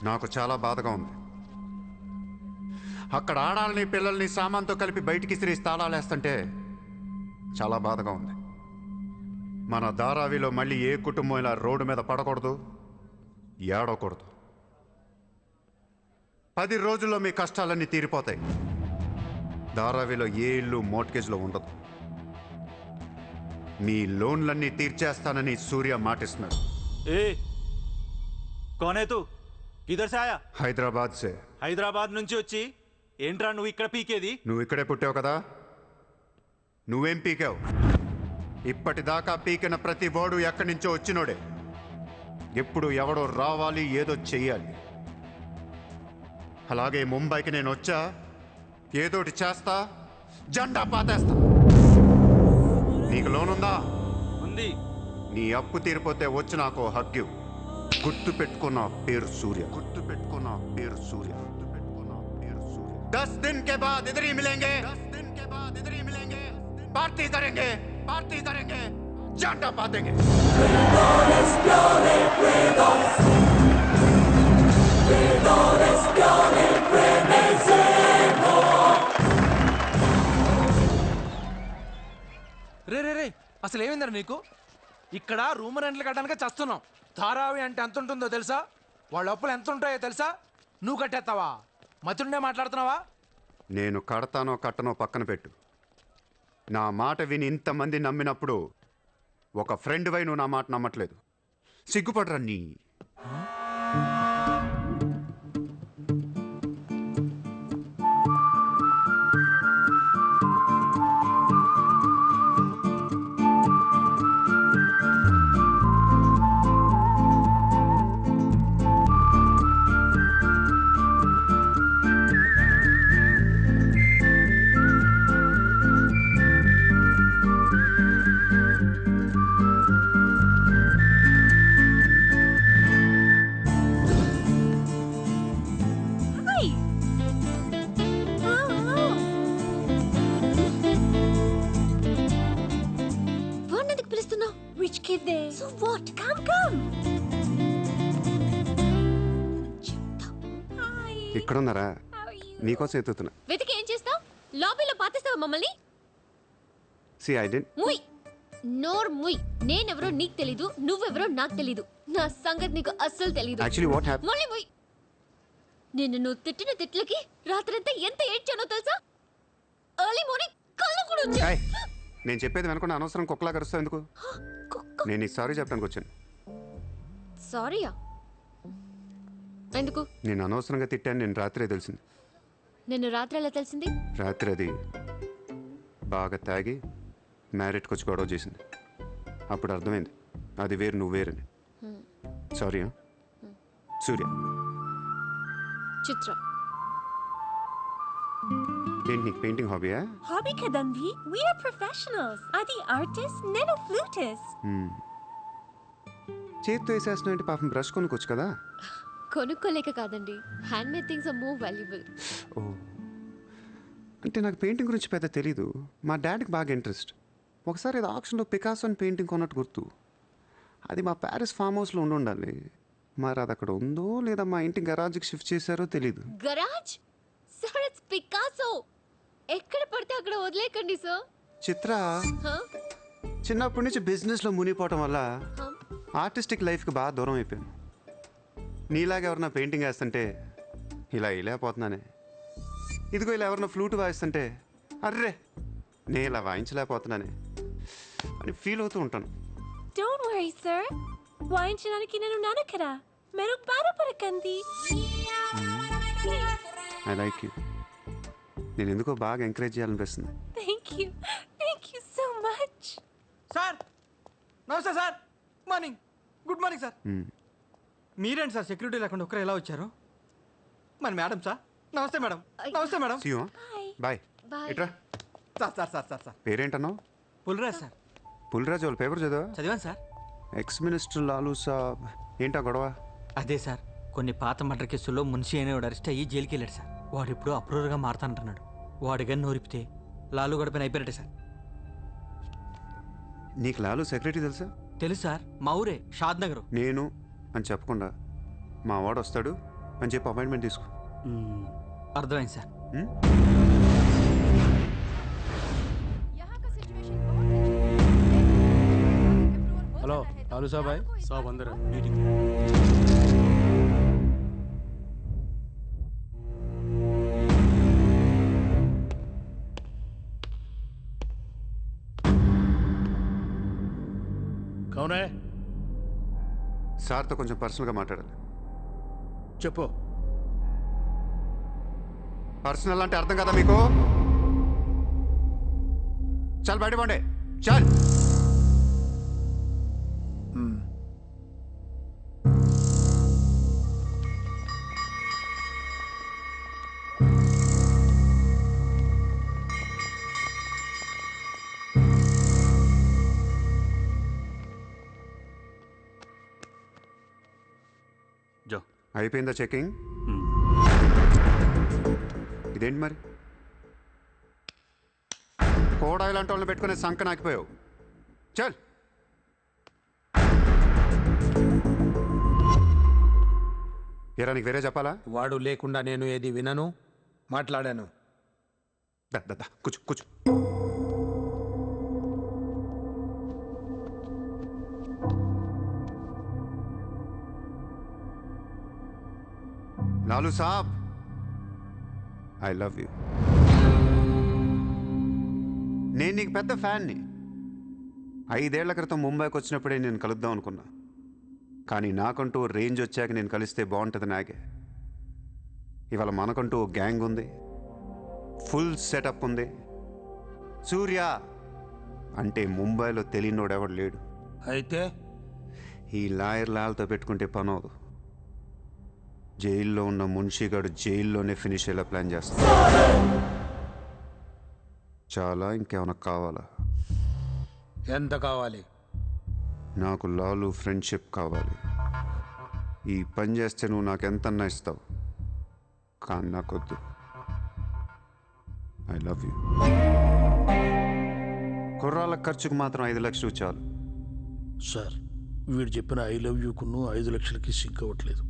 నాకు చాలా బాధగా ఉంది. అక్కడ ఆడాలని పిల్లల్ని సామాన్తో కలిపి బయటికి సిరీస్ తాళాలేస్తుంటే చాలా బాధగా ఉంది. మన ధారావిలో మళ్ళీ ఏ కుటుంబం ఇలా రోడ్డు మీద పడకూడదు, ఏడవకూడదు. 10 రోజుల్లో మీ కష్టాలన్నీ తీరిపోతాయి. ధారావిలో ఏ ఇల్లు మోర్ట్గేజ్లో ఉండదు. మీ లోన్లన్నీ తీర్చేస్తానని సూర్య మాటిస్తున్నాడు. హైదరాబాద్ నుంచి వచ్చి ఏంట్రా నువ్వు ఇక్కడ పీకేది? నువ్వు ఇక్కడే పుట్టావు కదా, నువ్వేం పీకావు? ఇప్పటిదాకా పీకిన ప్రతి వాడు ఎక్కడి నుంచో వచ్చినోడే. ఎప్పుడు ఎవడో రావాలి, ఏదో చెయ్యాలి. అలాగే ముంబైకి నేను వచ్చా, ఏదోటి చేస్తా, జెండా పాతేస్తా. నీకు లోన్ ఉందా? ఉంది. నీ అప్పు తీరిపోతే వచ్చి నాకు హక్కు. గుర్తు పెట్టుకున్న పేరు సూర్య. గుర్తు పెట్టుకున్న పేరు సూర్య. 10 दिन के बाद इधर ही मिलेंगे. 10 दिन के बाद इधर ही मिलेंगे. पार्टी करेंगे, पार्टी करेंगे, झंडा पातेंगे. రే రే రే అసలు ఏమైందరా నీకు? ఇక్కడ రూమ్ రెంట్లు కట్టడానికి చస్తున్నాం. ధారావి అంటే ఎంత ఉంటుందో తెలుసా? వాళ్ళ అప్పులు ఎంత ఉంటాయో తెలుసా? నువ్వు కట్టేస్తావా? మతుండే మాట్లాడుతున్నావా? నేను కడతానో కట్టనో పక్కన పెట్టు. నా మాట విని ఇంతమంది నమ్మినప్పుడు ఒక ఫ్రెండ్ వై నువ్వు నా మాట నమ్మట్లేదు. సిగ్గుపడరా నీ. So what? Come. ఇక్కడున్నారా? నీకోసం ఎత్తుతున్నా. వెతికి ఏం చేస్తావు? లాబీలో పాతేస్తావా మమ్మల్ని? See, I didn't. ముయ్. నోర్ ముయ్. నేనెవరో నీకు తెలీదు, నువ్వెవరో నాకు తెలీదు. నా సంగతి నీకు అస్సలు తెలీదు. Actually, what happened? మళ్ళీ ముయ్. నువ్వు తిట్టిన తిట్లకి రాత్రంతా ఎంత ఏడ్చానో తెలుసా? ఎర్లీ మార్నింగ్ కళ్ళు కూడా వచ్చాయి. నేను చెప్పేది వెనకుండా అనవసరం కుక్కలా కరుస్తావు ఎందుకు? నేను ఈ సారీ చెప్పడానికి వచ్చాను. సారీయా? ఎందుకు? నేను అనవసరంగా తిట్టాను. నేను రాత్రే తెలిసింది. నేను రాత్రి ఎలా తెలిసింది? రాత్రి అది బాగా తాగి మ్యారేట్కి వచ్చి గొడవ చేసింది. అప్పుడు అర్థమైంది అది వేరు, నువ్వు వేరని. సారీ. సూర్య. చిత్ర. ఏంటి నీకు పెయింటింగ్ హాబీయా? హాబీ కదండి. we are professionals. అది ఆర్టిస్ట్, నేను ఫ్లూటిస్ట్. చేతితో వేసేస్తున్నావు అంటే పాపం బ్రష్ కొనుక్కోవచ్చు కదా. కొనుక్కోలేక కాదండి, hand made things are more valuable. Oh, అంటే నాకు పెయింటింగ్ గురించి పెద్ద తెలీదు. మా డాడీకి బాగా ఇంట్రెస్ట్. ఒకసారి ఏదో ఆక్షన్లో పికాసో అని పెయింటింగ్ కొన్నట్టు గుర్తు. అది మా ప్యారిస్ ఫామ్ హౌస్లో ఉండాలి. మరి అది అక్కడ ఉందో లేదా మా ఇంటి గరాజ్కి షిఫ్ట్ చేశారో తెలీదు. గరాజ్? Sir, it's Picasso. ఎక్కడ పడితే అక్కడ వదిలేకండి సార్. చిత్ర, చిన్నప్పటి నుంచి బిజినెస్లో మునిగిపోవటం వల్ల ఆర్టిస్టిక్ లైఫ్కి బాగా దూరం అయిపోయాను. నీలాగా ఎవరన్నా పెయింటింగ్ వేస్తుంటే ఇలా వేయలేకపోతున్నానే. ఇదిగో ఇలా ఎవరన్నా ఫ్లూట్ వాయిస్తుంటే అర్రే నేను ఇలా వాయించలేకపోతున్నానే అని ఫీల్ అవుతూ ఉంటాను. డోంట్ వరీ సార్, వాయించడానికి నేను ఉన్నాను కదా, మీరు బాధపడకండి. I like you. నేను ఎందుకో బాగా ఎంకరేజ్ చేయాలనిపిస్తుంది. Thank you so much. Sir నమస్తే sir. Morning. Good morning sir. మీరేంటి సార్ సెక్యూరిటీ లేకుండా ఒక్కరు ఎలా వచ్చారు? మరి మేడం సార్. నమస్తే మేడం. నమస్తే మేడం. బాయ్. ఎట్రా సార్ పేరేంటన్నావు? పుల్రాజ్ సార్. పుల్రాజ్ వాళ్ళ పేపర్ చదివాను సార్. Ex minister Lalu saab. ఏంటా గొడవ? అదే సార్, కొన్ని పాత మర్డర్ కేసుల్లో మున్షి అనేవాడు అరెస్ట్ అయ్యి జైలుకి వెళ్ళాడు సార్. వాడు ఇప్పుడు అప్రూవర్గా మారుతానంటున్నాడు. వాడు గన్ను నోరిపితే లాలు గడపని అయిపోయాడు సార్. నీకు లాలు సెక్రటరీ తెలుసా? తెలుసు సార్, మా ఊరే, షాద్ నగర్. నేను అని చెప్పకుండా మా వాడు వస్తాడు, అని చెప్పి అపాయింట్మెంట్ తీసుకో. అర్థమైంది సార్. హలో లాలు సాబాయ్. साहब अंदर है मीटिंग. कौन है? సార్తో కొంచెం పర్సనల్గా మాట్లాడాలి. చెప్పు. పర్సనల్ అంటే అర్థం కదా మీకు? చాలు బయట పండే చాలు. జో అయిపోయిందా చెకింగ్? ఇదేంటి మరి కోడా ఇలాంటి వాళ్ళని పెట్టుకునే సంక నాకిపోయావు. చల్. ఏరా నీకు వేరే చెప్పాలా? వాడు లేకుండా నేను ఏది వినను, మాట్లాడాను. కూర్చో కూర్చో. లాలు సాబ్, ఐ లవ్ యూ. నేను నీకు పెద్ద ఫ్యాన్ని. 5 ఏళ్ల క్రితం ముంబైకి వచ్చినప్పుడే నేను కలుద్దాం అనుకున్నా. కానీ నాకంటూ రేంజ్ వచ్చాక నేను కలిస్తే బాగుంటుంది నాకే. ఇవాళ మనకంటూ గ్యాంగ్ ఉంది, ఫుల్ సెటప్ ఉంది. సూర్య అంటే ముంబైలో తెలియనోడెవడు లేడు. అయితే ఈ లాయర్ లాల్తో పెట్టుకుంటే పని అవదు. జైల్లో ఉన్న మున్షిగాడు జైల్లోనే ఫినిష్ అయ్యేలా ప్లాన్ చేస్తాడు. చాలా ఇంకేమైనా కావాలా? ఎంత కావాలి? నాకు లాలు ఫ్రెండ్షిప్ కావాలి. ఈ పని చేస్తే నువ్వు నాకు ఎంతన్నా ఇస్తావు, కానీ నాకొద్దు. I love you. కుర్రాళ్ళ ఖర్చుకు మాత్రం 5 లక్షలు చాలు. సార్ వీడు చెప్పిన ఐ లవ్ యూకును 5 లక్షలకి సింక్ అవ్వట్లేదు.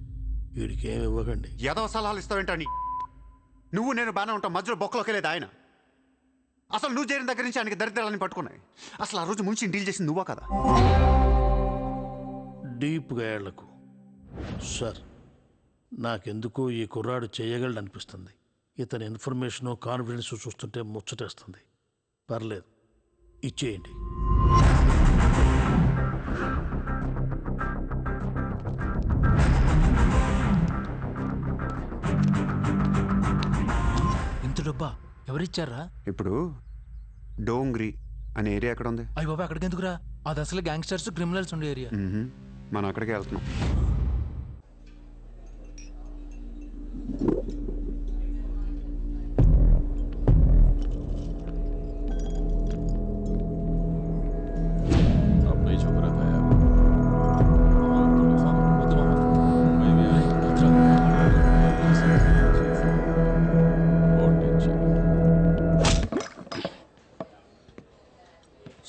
వీడికి ఏమి ఇవ్వకండి. ఏదో సలహాలు ఇస్తావేంటని. నువ్వు నేను బాగానే ఉంటాం, మధ్యలో బొక్కలోకి లేదు ఆయన. అసలు నువ్వు చేరిన దగ్గర నుంచి ఆయనకి దరిద్రాలని పట్టుకున్నాయి. అసలు ఆ రోజు ముంచి డీల్ చేసింది నువ్వా కదా? డీప్గా ఏళ్లకు సార్ నాకెందుకో ఈ కుర్రాడు చేయగలడనిపిస్తుంది. ఇతని ఇన్ఫర్మేషను కాన్ఫిడెన్స్ చూస్తుంటే ముచ్చటేస్తుంది. పర్లేదు, ఇచ్చేయండి. ఇంత డబ్బా ఎవరిచ్చారా? ఇప్పుడు డోంగ్రీ అనే ఏరియా ఎక్కడ ఉంది? అయ్యి బాబా అక్కడికి ఎందుకురా? అది అసలు గ్యాంగ్స్టర్స్ క్రిమినల్స్ ఉండే ఏరియా. మనం అక్కడికే వెళ్తున్నాం.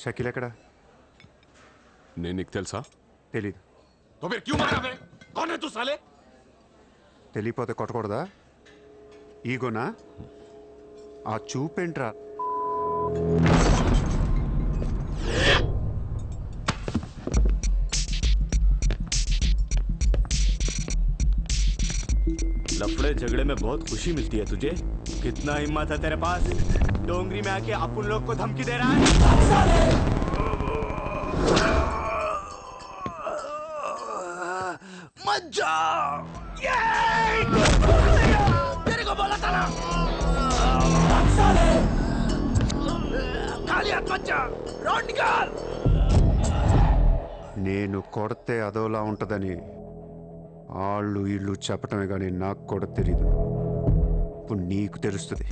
షకీల్ ఎక్కడ? నేను నీకు తెలుసా? తెలీదు. तो फिर क्यों मारा बे? कौन है तू साले? తెలియపోతే కొట్టకూడదా? ఈగోనా? ఆ చూపేంట్రా? लफड़े झगड़े में बहुत खुशी मिलती है तुझे. कितना हिम्मत है तेरे पास? डोंगरी में आके अपन लोग को धमकी दे रहा है. मत जा. तेरे को बोला था ना. खाली हाथ मत जा. रोड निकाल. నేను కొడితే అదోలా ఉంటుందని వాళ్ళు వీళ్ళు చెప్పటమే కానీ నాకు కూడా తెలీదు. ఇప్పుడు నీకు తెలుస్తుంది.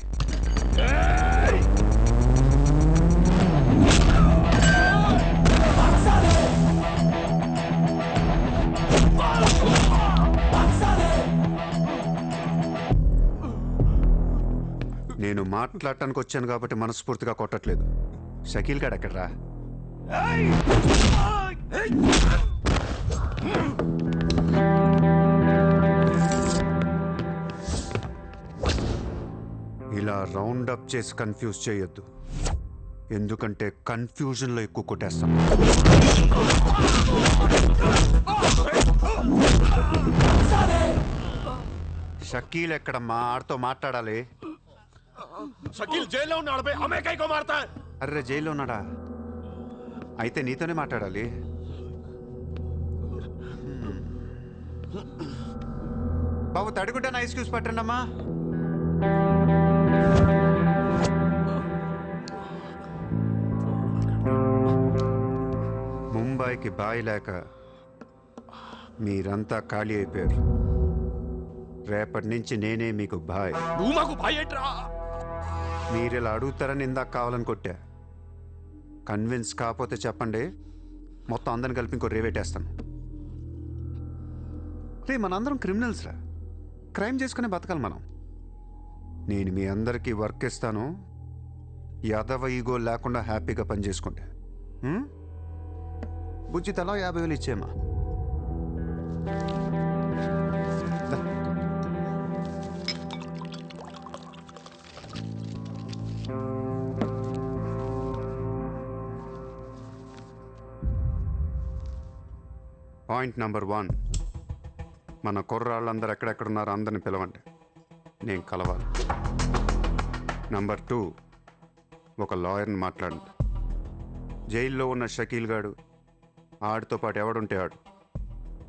నేను మాట్లాడటానికి వచ్చాను కాబట్టి మనస్ఫూర్తిగా కొట్టట్లేదు. షకీల్ గాడు ఎక్కడ్రా? ఇలా రౌండ్ అప్ చేసి కన్ఫ్యూజ్ చేయొద్దు, ఎందుకంటే కన్ఫ్యూజన్లో ఎక్కువ కొట్టేస్తాం. షకీల్ ఎక్కడమ్మా? ఆడితో మాట్లాడాలి. शकील जेल లో ఉన్నాడు బే, హమే కైకో మారతా? అర్రే జైల్లో ఉన్నాడా? అయితే నీతోనే మాట్లాడాలి. బాబు తడిగుడ్డ ఐస్ క్యూబ్స్ పట్టండి అమ్మా. ముంబైకి బాయి లేక మీరంతా ఖాళీ అయిపోయారు. రేపటి నుంచి నేనే మీకు బాయ్. నువ్వు మాకు భయట్రా. మీరు ఇలా అడుగుతారని ఇందాక కావాలని కొట్టా. కన్విన్స్ కాకపోతే చెప్పండి, మొత్తం అందరిని కలిపి ఇంకో రేవేటేస్తాను. రే మనందరం క్రిమినల్స్ రా, క్రైమ్ చేసుకునే బతకాలి మనం. నేను మీ అందరికీ వర్క్ ఇస్తాను, యాదవ ఈగో లేకుండా హ్యాపీగా పని చేసుకుంటే. బుజ్జి తలా 50,000 ఇచ్చేమా. పాయింట్ నెంబర్ 1, మన కుర్రాళ్ళందరూ ఎక్కడెక్కడున్నారో అందరిని పిలవండి, నేను కలవాలి. నెంబర్ 2, ఒక లాయర్ని మాట్లాడండి. జైల్లో ఉన్న షకీల్ గాడు, ఆడితో పాటు ఎవడుంటే ఆడు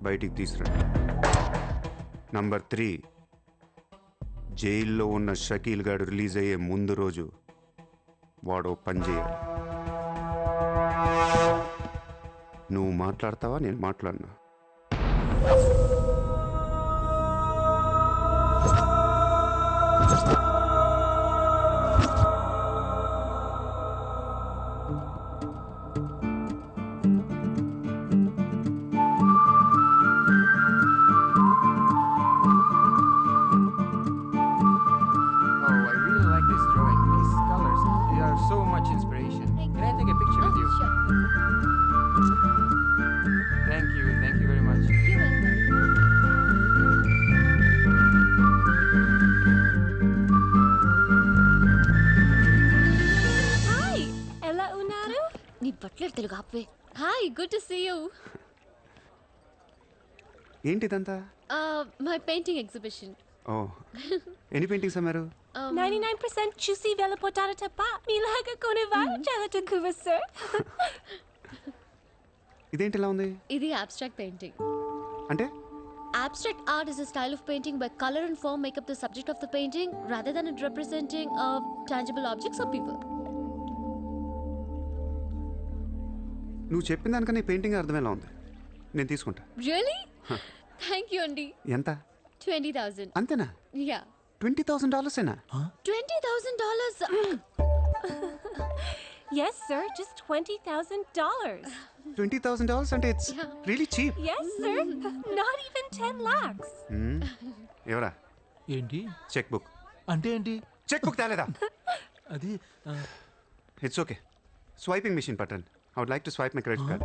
బయటికి తీసుకురండి. నంబర్ 3, జైల్లో ఉన్న షకీల్ గాడు రిలీజ్ అయ్యే ముందు రోజు వాడు పని చేయాలి. నువ్వు మాట్లాడతావా, నేను మాట్లాడినా? తెలుగు ఆపే. Hi, good to see you. ఏంటిదంతా? My painting exhibition. ఓ, ఎన్ని పెయింటింగ్స్ అమ్మారు? 99% చూసి వెళ్ళిపోతారు తప్ప మీలాగా కొనేవారు చాలా తక్కువ సార్. ఇదేంటి ఇలా ఉంది? ఇది అబ్స్ట్రాక్ట్ పెయింటింగ్. అంటే abstract art is a style of painting where color and form make up the subject of the painting rather than it representing tangible objects or people. నువ్వు చెప్పిన దానికన్నా ఈ పెయింటింగ్ అర్థమేలా ఉంది, నేను తీసుకుంటా. Really? Thank you అండి. ఎంత? 20,000. అంతేనా? Yeah. $20,000 ఏనా? $20,000. Yes sir, just $20,000. $20,000 అంటే it's really cheap. Yes sir, not even 10 lakhs. ఎవరా? ఏంటి చెక్ బుక్ అంటే ఏంటి? చెక్ బుక్ తేలేదా? అది ఇట్స్ ఓకే, స్వైపింగ్ మెషిన్ పట్టండి. I would like to swipe my credit card.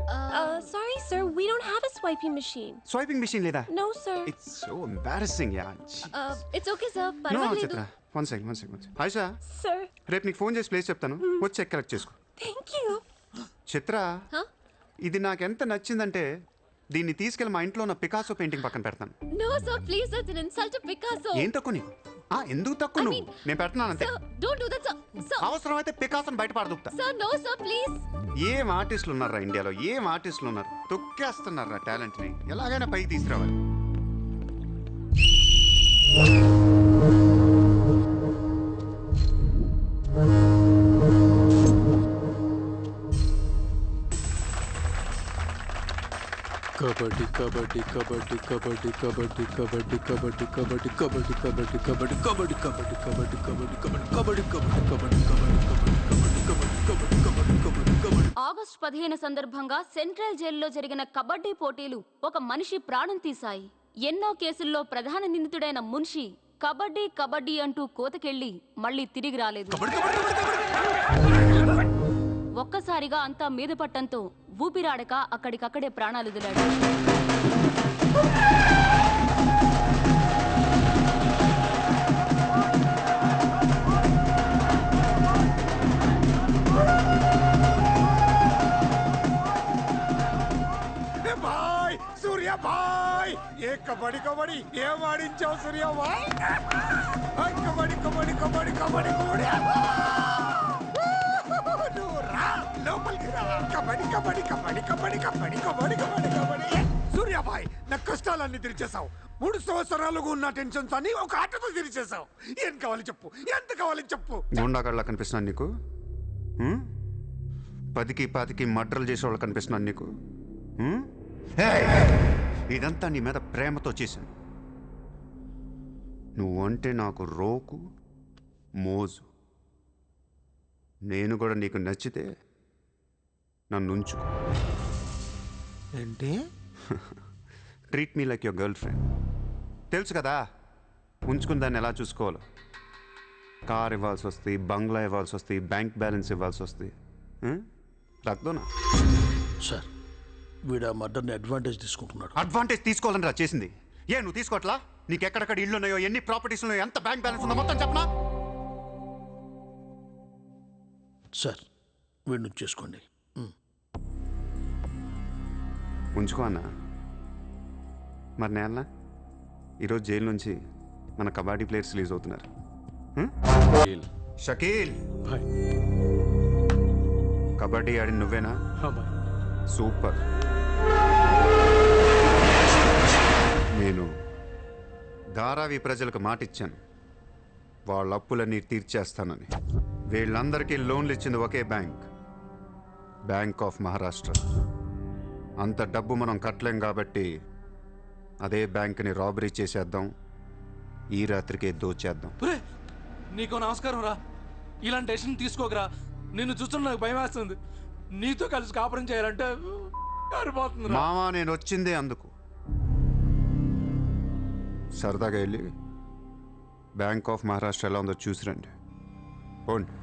Sorry sir, we don't have a swiping machine. Swiping machine లేదా? No sir. It's so embarrassing, yeah. It's okay sir. No, పర్వాలేదు. చిత్ర. One second. Ayesha, Sir, రేపు నీకు phone చేసి place చెప్తాను, వచ్చి check collect చేసుకో. thank you. Chitra, Huh? ఇది నాకు ఎంత నచ్చిందంటే దీన్ని తీసుకెళ్ళి మా ఇంట్లో ఉన్న పికాసో పెయింటింగ్ పక్కన పెడతాను. No sir, please, that's an insult to Picasso. ఏం తక్కువ నీకు? ఎందుకు తక్కువ నువ్వు? నేను పెడుతున్నాను అంతే. Sir, don't do that sir. Sir, అవసరమైతే పికాసోని బయట పారదూపుతా. sir, no sir, please. ఏం ఆర్టిస్టులు ఉన్నారా ఇండియాలో, ఏం ఆర్టిస్టులు ఉన్నారు, తొక్కేస్తున్నారా టాలెంట్ని, ఎలాగైనా పైకి తీసుకురావాలి. కబడ్డీ కబడ్డీ కబడ్డీ కబడ్డీ కబడ్డీ కబడ్డీ కబడ్డీ కబడ్డీ కబడ్డీ కబడ్డీ కబడ్డీ కబడ్డీ కబడ్డీ కబడ్డీ కబడ్డీ కబడ్డీ కబడ్డీ కబడ్డీ కబడ్డీ. ఆగస్టు 15 సందర్భంగా సెంట్రల్ జైల్లో జరిగిన కబడ్డీ పోటీలు ఒక మనిషి ప్రాణం తీశాయి. ఎన్నో కేసుల్లో ప్రధాన నిందితుడైన మున్షి కబడ్డీ కబడ్డీ అంటూ కోతకెళ్లి మళ్లీ తిరిగి రాలేదు. ఒక్కసారిగా అంతా మీద పట్టంతో ఊపిరాడక అక్కడికక్కడే ప్రాణాలు వదిలాడు. ఏ కబడ్డీ కబడ్డీ ఏం ఆడించావు సూర్యబాయ్ కబడ్డీ కబడ్డీ కబడ్డీ కబడ్డీ కబడ్డీ నువ్వు రా లోపలికి రా కబడ్డీ కబడ్డీ కబడ్డీ కబడ్డీ కబడ్డీ కబడ్డీ కబడ్డీ కబడ్డీ సూర్యబాయ్ నా కష్టాలన్నీ తీర్చేసావు 3 సంవత్సరాలుగా ఉన్న టెన్షన్స్ అన్ని ఒక ఆటతో తీర్చేసావు ఏం కావాలి చెప్పు ఎంత కావాలి చెప్పు గుండాగడ్లా కనిపిస్తున్నాను నీకు 10కి 15కి మర్డర్లు చేసేవాళ్ళు కనిపిస్తున్నాను నీకు ఇదంతా నీ మీద ప్రేమతో చేశాను నువ్వంటే నాకు రోకు మోజు నేను కూడా నీకు నచ్చితే నన్ను ఉంచుకో ఏంటి treat me like your girl friend తెలుసు కదా ఉంచుకుని దాన్ని ఎలా చూసుకోవాలో కార్ ఇవ్వాల్సి వస్తుంది బంగ్లా ఇవ్వాల్సి వస్తుంది బ్యాంక్ బ్యాలెన్స్ ఇవ్వాల్సి వస్తుంది రక్తోనా సార్ వీడు ఆ మర్డర్ని అడ్వాంటేజ్ తీసుకుంటున్నాడు అడ్వాంటేజ్ తీసుకోవాలని రా చేసింది నువ్వు తీసుకోవట్లా నీకు ఎక్కడెక్కడ ఇళ్ళు ఉన్నాయో ఎన్ని ప్రాపర్టీస్ ఉన్నాయో ఎంత బ్యాంక్ బ్యాలెన్స్ ఉందో మొత్తం చెప్పనా సార్ వీడిని చేసుకోండి ఉంచుకో అన్న మరి నేనా ఈరోజు జైలు నుంచి మన కబడ్డీ ప్లేయర్స్ రిలీజ్ అవుతున్నారు షకీల్ కబడ్డీ ఆడి నువ్వేనా సూపర్ నేను ధారావి ప్రజలకు మాటిచ్చాను వాళ్ళ అప్పులన్నీ తీర్చేస్తానని వీళ్ళందరికీ లోన్లు ఇచ్చింది ఒకే బ్యాంక్ ఆఫ్ మహారాష్ట్ర అంత డబ్బు మనం కట్టలేం కాబట్టి అదే బ్యాంక్ని రాబరీ చేసేద్దాం ఈ రాత్రికే దోచేద్దాం నీకు నమస్కారం రా ఇలాంటి డెసిషన్ తీసుకోకరా నిన్ను చూస్తున్న నాకు భయం వేస్తుంది నీతో కలిసి కాపురం చేయాలంటే మావా నేను వచ్చిందే అందుకు సరదాగా వెళ్ళి బ్యాంక్ ఆఫ్ మహారాష్ట్ర ఎలా ఉందో చూసిరండి పోండి